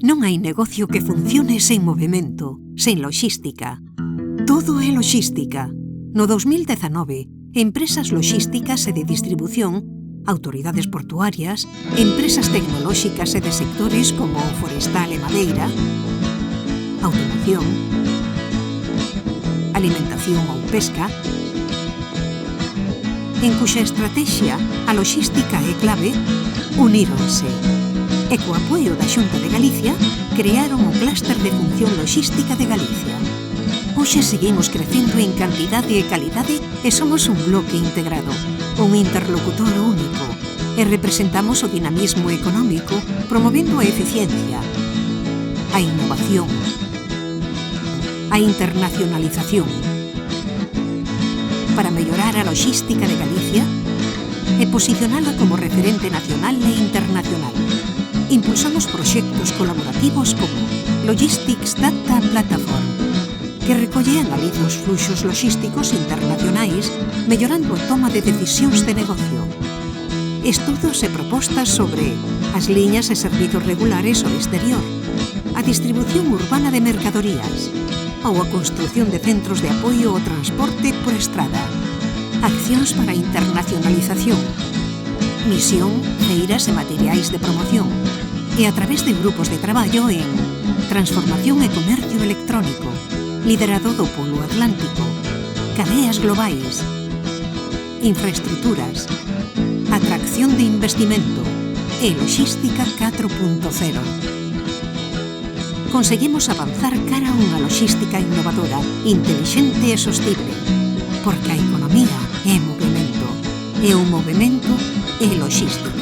Non hai negocio que funcione sen movimento, sen loxística. Todo é loxística. No 2019, empresas loxísticas e de distribución, autoridades portuarias, empresas tecnolóxicas e de sectores como forestal e madeira, automoción, alimentación ou pesca, en cuxa estrategia a loxística é clave, uníronse. E co apoio da Xunta de Galicia, crearon o Clúster de Función Loxística de Galicia. Hoxe seguimos crecendo en cantidade e calidade e somos un bloque integrado, un interlocutor único, e representamos o dinamismo económico promovendo a eficiencia, a innovación, a internacionalización, para mellorar a loxística de Galicia e posicionala como referente nacional e internacional. Impulsamos proxectos colaborativos como Logistics Data Platform, que recolle e analiza os fluxos loxísticos internacionais, mellorando a toma de decisións de negocio. Estudos e propostas sobre as liñas e servizos regulares ao exterior, a distribución urbana de mercadorías ou a construción de centros de apoio ao transporte por estrada, accións para a internacionalización, misión, feiras e materiais de promoción, e a través de grupos de traballo en transformación e comercio electrónico, liderado do Polo Atlántico, cadeas globais, infraestruturas, atracción de investimento e loxística 4.0. Conseguimos avanzar cara a unha loxística innovadora, intelixente e sostible, porque a economía é movimento, e o movimento é loxística.